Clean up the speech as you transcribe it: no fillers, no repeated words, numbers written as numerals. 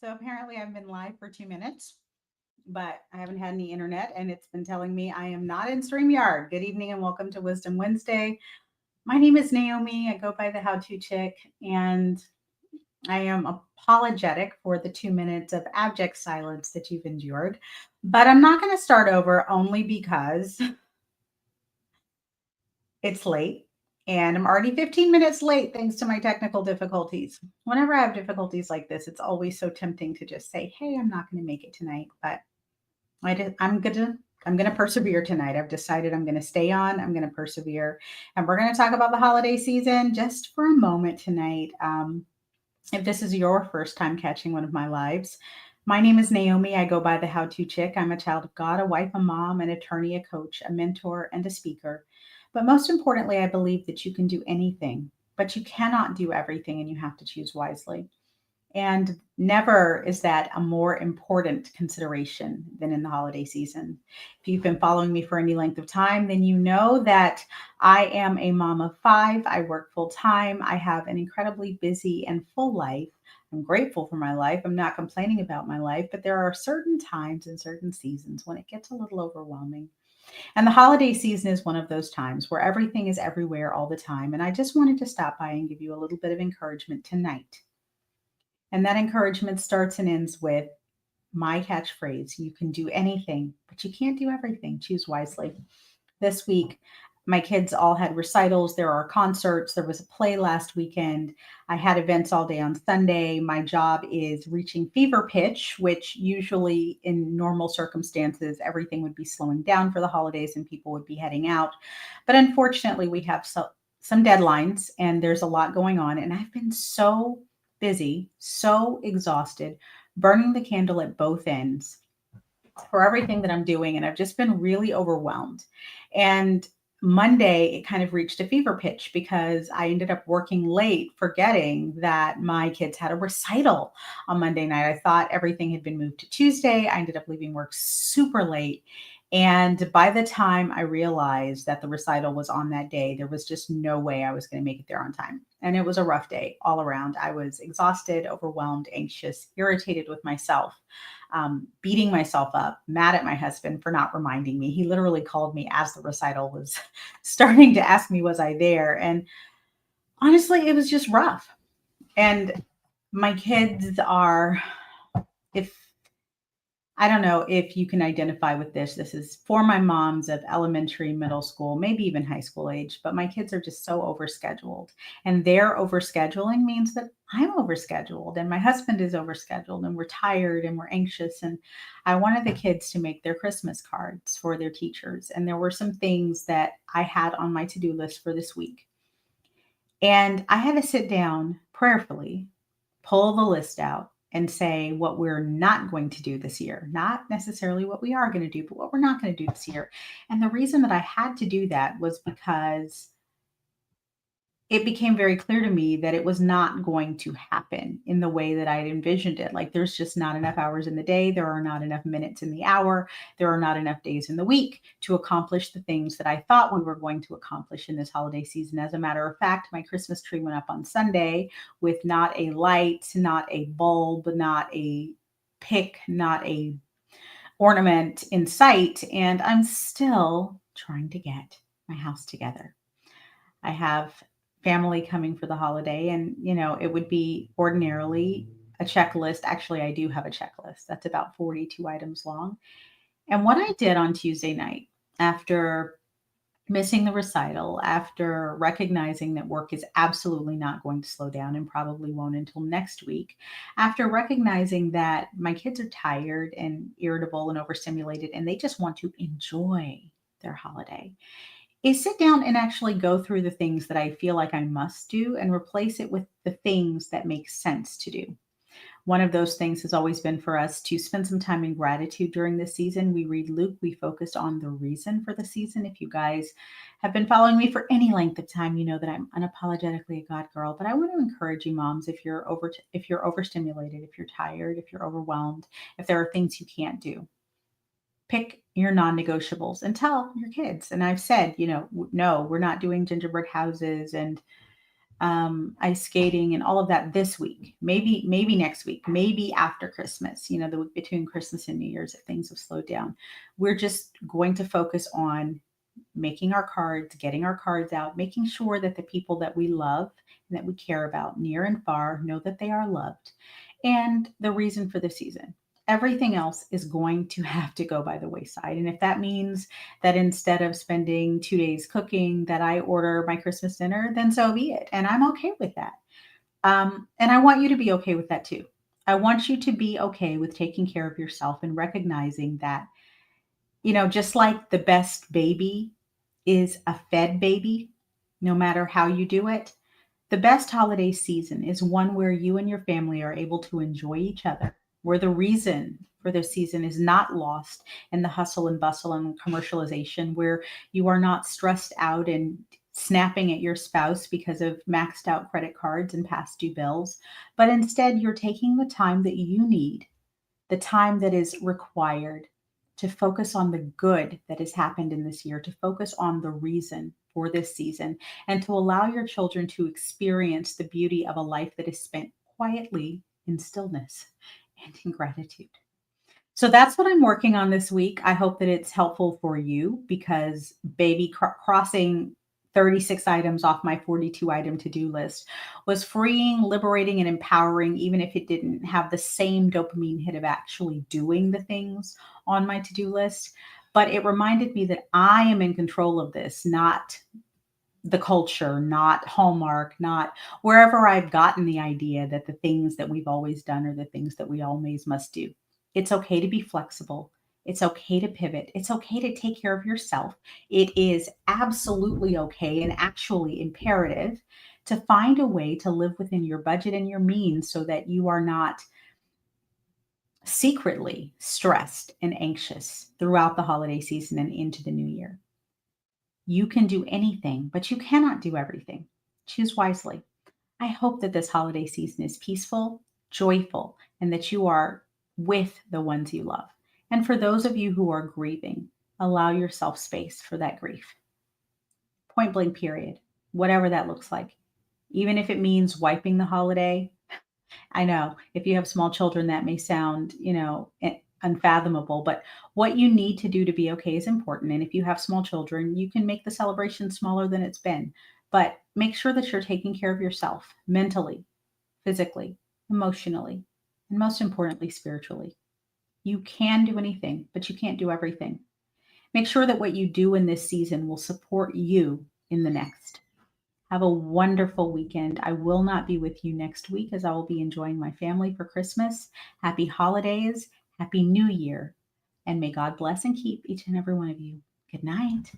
So apparently I've been live for 2 minutes, but I haven't had any internet and it's been telling me I am not in StreamYard. Good evening and welcome to Wisdom Wednesday. My name is Naomi. I go by the How To Chick, and I am apologetic for the 2 minutes of abject silence that you've endured. But I'm not going to start over only because it's late and I'm already 15 minutes late thanks to my technical difficulties. Whenever I have difficulties like this, it's always so tempting to just say, "Hey, I'm not going to make it tonight." But I'm gonna persevere tonight. I've decided I'm gonna stay on. I'm gonna persevere, and we're gonna talk about the holiday season just for a moment tonight. If this is your first time catching one of my lives, my name is Naomi. I go by the How To Chick. I'm a child of God, a wife, a mom, an attorney, a coach, a mentor, and a speaker. But most importantly, I believe that you can do anything, but you cannot do everything, and you have to choose wisely. And never is that a more important consideration than in the holiday season. If you've been following me for any length of time, then you know that I am a mom of five. I work full time. I have an incredibly busy and full life. I'm grateful for my life. I'm not complaining about my life, but there are certain times and certain seasons when it gets a little overwhelming. And the holiday season is one of those times where everything is everywhere all the time. And I just wanted to stop by and give you a little bit of encouragement tonight. And that encouragement starts and ends with my catchphrase: you can do anything, but you can't do everything. Choose wisely. This week, my kids all had recitals. There are concerts. There was a play last weekend. I had events all day on Sunday. My job is reaching fever pitch, which usually in normal circumstances, everything would be slowing down for the holidays and people would be heading out. But unfortunately, we have some deadlines and there's a lot going on. And I've been so busy, so exhausted, burning the candle at both ends for everything that I'm doing. And I've just been really overwhelmed. And Monday, it kind of reached a fever pitch because I ended up working late, forgetting that my kids had a recital on Monday night. I thought everything had been moved to Tuesday. I ended up leaving work super late. And by the time I realized that the recital was on that day, there was just no way I was going to make it there on time. And it was a rough day all around. I was exhausted, overwhelmed, anxious, irritated with myself, beating myself up, mad at my husband for not reminding me. He literally called me as the recital was starting to ask me, was I there? And honestly, it was just rough. And my kids are, if I don't know if you can identify with this. This is for my moms of elementary, middle school, maybe even high school age, but my kids are just so overscheduled. And their overscheduling means that I'm overscheduled and my husband is overscheduled and we're tired and we're anxious. And I wanted the kids to make their Christmas cards for their teachers. And there were some things that I had on my to do list for this week. And I had to sit down prayerfully, pull the list out, and say what we're not going to do this year. Not necessarily what we are going to do, but what we're not going to do this year. And the reason that I had to do that was because it became very clear to me that it was not going to happen in the way that I had envisioned it. Like, there's just not enough hours in the day. There are not enough minutes in the hour. There are not enough days in the week to accomplish the things that I thought we were going to accomplish in this holiday season. As a matter of fact, my Christmas tree went up on Sunday with not a light, not a bulb, not a pick, not a ornament in sight. And I'm still trying to get my house together. I have family coming for the holiday, and it would be ordinarily a checklist. Actually, I do have a checklist that's about 42 items long. And what I did on Tuesday night, after missing the recital, after recognizing that work is absolutely not going to slow down and probably won't until next week, after recognizing that my kids are tired and irritable and overstimulated and they just want to enjoy their holiday, is sit down and actually go through the things that I feel like I must do and replace it with the things that make sense to do. One of those things has always been for us to spend some time in gratitude during this season. We read Luke, we focused on the reason for the season. If you guys have been following me for any length of time, you know that I'm unapologetically a God girl. But I want to encourage you, moms, if you're overstimulated, if you're tired, if you're overwhelmed, if there are things you can't do, pick your non-negotiables and tell your kids. And I've said, no, we're not doing gingerbread houses and ice skating and all of that this week, maybe next week, maybe after Christmas, the week between Christmas and New Year's, if things have slowed down. We're just going to focus on making our cards, getting our cards out, making sure that the people that we love and that we care about near and far know that they are loved and the reason for the season. Everything else is going to have to go by the wayside. And if that means that instead of spending 2 days cooking, that I order my Christmas dinner, then so be it. And I'm okay with that. And I want you to be okay with that too. I want you to be okay with taking care of yourself and recognizing that, just like the best baby is a fed baby, no matter how you do it, the best holiday season is one where you and your family are able to enjoy each other, where the reason for the season is not lost in the hustle and bustle and commercialization, where you are not stressed out and snapping at your spouse because of maxed out credit cards and past due bills, but instead you're taking the time that you need, the time that is required to focus on the good that has happened in this year, to focus on the reason for this season, and to allow your children to experience the beauty of a life that is spent quietly in stillness and in gratitude. So that's what I'm working on this week. I hope that it's helpful for you because crossing 36 items off my 42 item to do list was freeing, liberating, and empowering, even if it didn't have the same dopamine hit of actually doing the things on my to do list. But it reminded me that I am in control of this, not the culture, not Hallmark, not wherever I've gotten the idea that the things that we've always done are the things that we always must do. It's okay to be flexible. It's okay to pivot. It's okay to take care of yourself. It is absolutely okay and actually imperative to find a way to live within your budget and your means so that you are not secretly stressed and anxious throughout the holiday season and into the new year. You can do anything, but you cannot do everything. Choose wisely. I hope that this holiday season is peaceful, joyful, and that you are with the ones you love. And for those of you who are grieving, allow yourself space for that grief. Point blank, period. Whatever that looks like. Even if it means wiping the holiday. I know if you have small children, that may sound, unfathomable, but what you need to do to be okay is important. And if you have small children, you can make the celebration smaller than it's been, but make sure that you're taking care of yourself mentally, physically, emotionally, and most importantly, spiritually. You can do anything, but you can't do everything. Make sure that what you do in this season will support you in the next. Have a wonderful weekend. I will not be with you next week as I will be enjoying my family for Christmas. Happy holidays, happy new year, and may God bless and keep each and every one of you. Good night.